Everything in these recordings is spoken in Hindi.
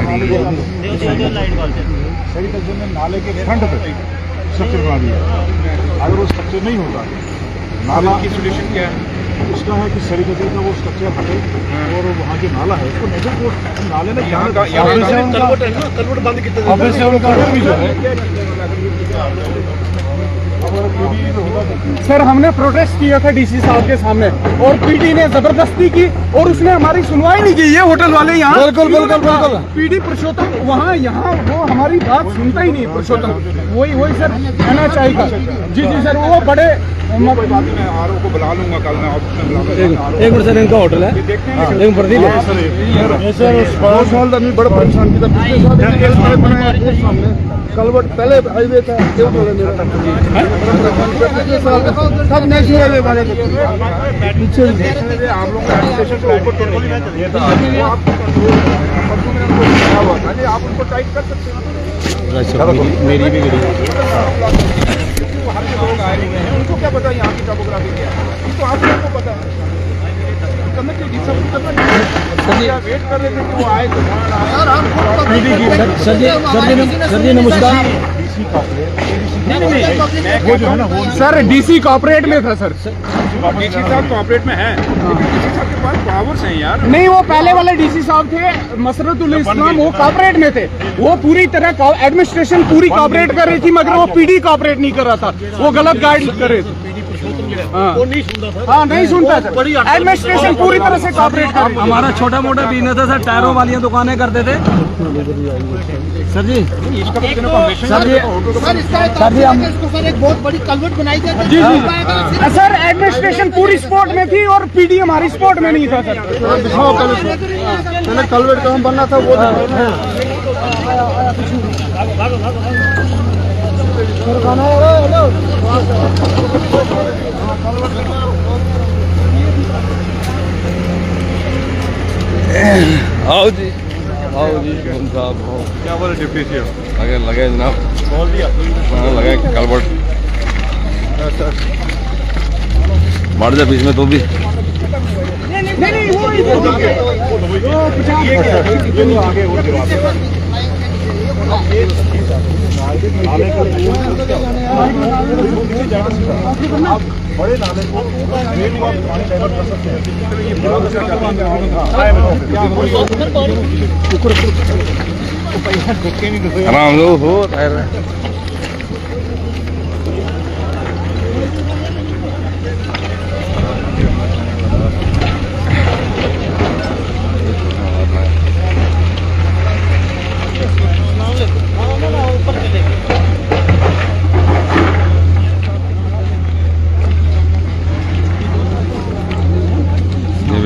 शहरी कस्बे में नाले के फ्रंट पे स्ट्रक्चर बना दिया। अगर वो स्ट्रक्चर नहीं होता, नाला की सोल्यूशन क्या है? उसका है कि शहरी कस्बे का वो स्ट्रक्चर हटे और वहाँ जो नाला है उसको नहीं तो नाले में कलवट बंद किया सर। हमने प्रोटेस्ट किया था डीसी साहब के सामने और पीडी ने जबरदस्ती की और उसने हमारी सुनवाई नहीं की। ये होटल वाले यहाँ बिल्कुल पीडी पुरुषोत्तम वहाँ यहाँ वो हमारी बात सुनता ही नहीं। पुरुषोत्तम वही सर कहना चाहिए। जी सर वो बड़े कोई बात नहीं, मैं आरओ को बुला लूंगा कल, मैं ऑफिस में बुला लूंगा। एक मिनट सर, इनका होटल है लेकिन प्रदीप साल आदमी बड़ा परेशान किया। पिछले साल बनाया सामने कलवट पहले हाईवे था, सब नेशनल हाईवे बने पीछे आप लोग आप उनको टाइट कर सकते हैं। मेरी भी गड़ी लोग आए हुए हैं, उनको क्या पता यहाँ की टोपोग्राफी क्या है? तो आप लोगों को पता है। वेट कर रहे थे कि वो आए तो सर जी नमस्कार। सर डीसी कॉर्पोरेट में था सर। डीसी साहब कॉर्पोरेट में है, डीसी साहब के पास पावर्स हैं यार। नहीं, वो पहले वाले डीसी साहब थे मसरतुल इस्लाम, वो कॉर्पोरेट में थे। वो पूरी तरह एडमिनिस्ट्रेशन पूरी कॉर्पोरेट कर रही थी, मगर वो पीडी कॉर्पोरेट नहीं कर रहा था। वो गलत गाइड कर रहे थे। हाँ नहीं सुनता था। एडमिनिस्ट्रेशन पूरी तरह से कॉर्पोरेट कर रही थी। हमारा छोटा मोटा बिजनेस है सर, टायरों वाली दुकानें करते थे। सर जी एक बहुत बड़ी कलवट बनाई गई। जी सर, एडमिनिस्ट्रेशन पूरी स्पोर्ट में थी और पीडी हमारी स्पोर्ट में नहीं था सर। पहले कलवेट कहाँ बनना था वो आओ जी साहब, क्या बोले डिप्टी सी लगे जनाब, बोल दिया लगे कलवट मार जा बीच में तो भी। नहीं वो आगे बड़े नाले को आराम से हो tyre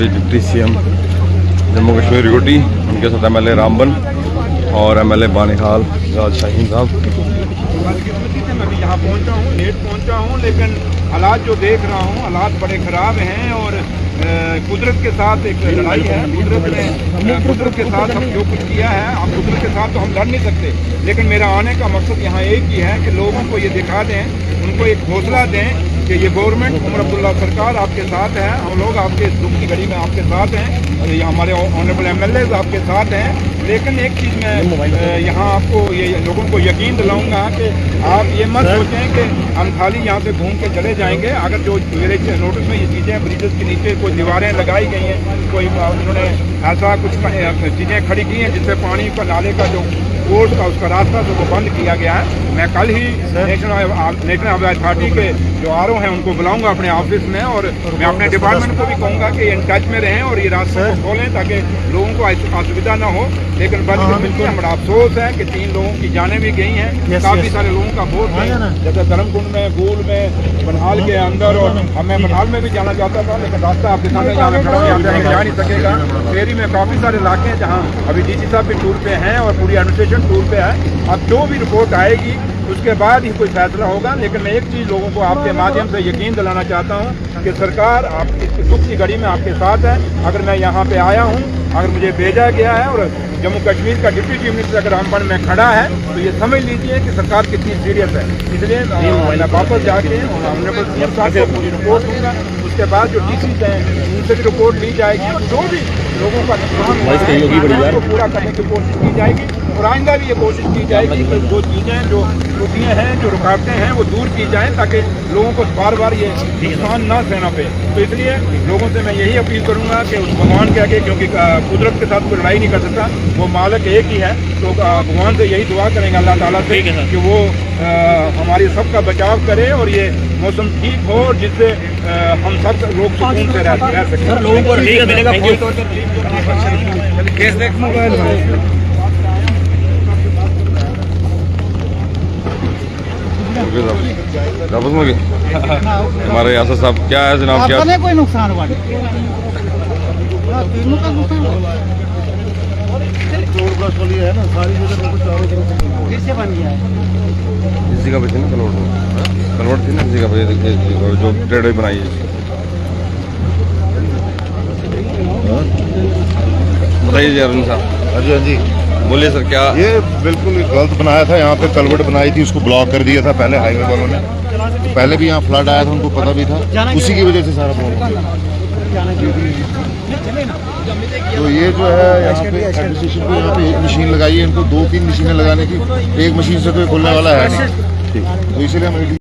deputy CM Jammu Kashmir UT, उनके साथ एमएलए रामबन और एमएलए बानीहाल राज शाहीन साहब। मैं अभी यहाँ पहुँचा हूँ, लेट पहुँचा हूँ, लेकिन हालात जो देख रहा हूँ, हालात बड़े ख़राब हैं और कुदरत के साथ एक लड़ाई है। कुदरत के साथ हम जो कुछ किया है, अब कुदरत के साथ तो हम लड़ नहीं सकते, लेकिन मेरा आने का मकसद यहाँ एक ही है कि लोगों को ये दिखा दें, उनको एक हौसला दें कि ये गवर्नमेंट उमर अब्दुल्ला सरकार आपके साथ है। हम लोग आपके दुख की घड़ी में आपके साथ हैं, ये हमारे ऑनरेबल एमएलए आपके साथ हैं। लेकिन एक चीज़ मैं यहाँ आपको ये लोगों को यकीन दिलाऊंगा कि आप ये मत सोचें कि हम खाली यहाँ से घूम के चले जाएंगे। अगर जो मेरे नोटिस में ये चीज़ें ब्रिजेस के नीचे कोई दीवारें लगाई गई हैं, कोई उन्होंने ऐसा कुछ चीज़ें खड़ी की हैं जिससे पानी का नाले का जो कोर्ट का उसका रास्ता तो वो बंद किया गया है। मैं कल ही नेशनल हाईवे अथॉरिटी के जो आरओ हैं उनको बुलाऊंगा अपने ऑफिस में, और मैं अपने डिपार्टमेंट को भी कहूँगा कि इन टच में रहें और ये रास्ते को खोलें ताकि लोगों को असुविधा ना हो। लेकिन बिल्कुल बड़ा अफसोस है कि 3 लोगों की जानें भी गई हैं, काफ़ी सारे लोगों का बहुत है, जैसे धर्मकुंड में, गूल में, बनहाल के अंदर, और मैं बनहाल में भी जाना चाहता था लेकिन रास्ता आपके सामने जा नहीं सकेगा। फेरी में काफ़ी सारे इलाके हैं जहाँ अभी डीसी साहब भी टूर पे हैं और पूरी एडमिनिस्ट्रेशन टूर पे है। अब जो भी रिपोर्ट आएगी उसके बाद ही कोई फैसला होगा। लेकिन मैं एक चीज़ लोगों को आपके माध्यम से यकीन दिलाना चाहता हूँ कि सरकार आपकी दुख की घड़ी में आपके साथ है। अगर मैं यहाँ पे आया हूँ, अगर मुझे भेजा गया है और जम्मू कश्मीर का डिप्टी चीफ मिनिस्टर अगर रामबन में खड़ा है तो ये समझ लीजिए कि सरकार कितनी सीरियस है। इसलिए मैं वापस जाके और ऑनरेबल सीएम साहब को पूरी रिपोर्ट दूंगा, उसके उसके बाद जो डीसी हैं उनसे भी रिपोर्ट ली जाएगी, जो भी लोगों का नुकसान हुआ है उसको पूरा करने की कोशिश की जाएगी और आइंदा भी ये कोशिश की जाएगी कि जो चीज़ें जो त्रुटियाँ हैं, जो रुकावटें हैं वो दूर की जाएँ ताकि लोगों को बार बार ये नुकसान ना सहना पे। तो इसलिए लोगों से मैं यही अपील करूँगा कि उस भगवान के आगे, क्योंकि कुदरत के साथ कोई लड़ाई नहीं कर सकता, वो मालिक एक ही है, तो भगवान से यही दुआ करेंगे अल्लाह ताला से कि वो हमारी सबका बचाव करे और ये मौसम ठीक हो जिससे हम सब लोग सुकून से रह सकें। सर लोगों को रिलीफ मिलेगा फौरी तौर पर? केस देख मोबाइल वापस में हमारे यासर साहब क्या है जनाब, क्या आपने कोई नुकसान हुआ नहीं? तीनों का नुकसान हुआ है ना, सारी जगह फिर से बन गया है। इसी का बचे ना कलवट थी ना, इसी का बचे जो ट्रेड बनाई है। बताइए जी अरुण साहब। हाँ जी बोलिए सर, क्या ये बिल्कुल गलत बनाया था। यहाँ पे कलवट बनाई थी, उसको ब्लॉक कर दिया था पहले हाईवे वालों ने। पहले भी यहाँ फ्लड आया था, उनको पता भी था, उसी की वजह से सारा प्रॉब्लम हुआ। तो ये जो है यहाँ पे एडमिनिस्ट्रेशन को यहाँ पे एक मशीन लगाई है, इनको 2-3 मशीनें लगाने की, एक मशीन से तो ये खुलने वाला है नहीं। तो इसलिए हम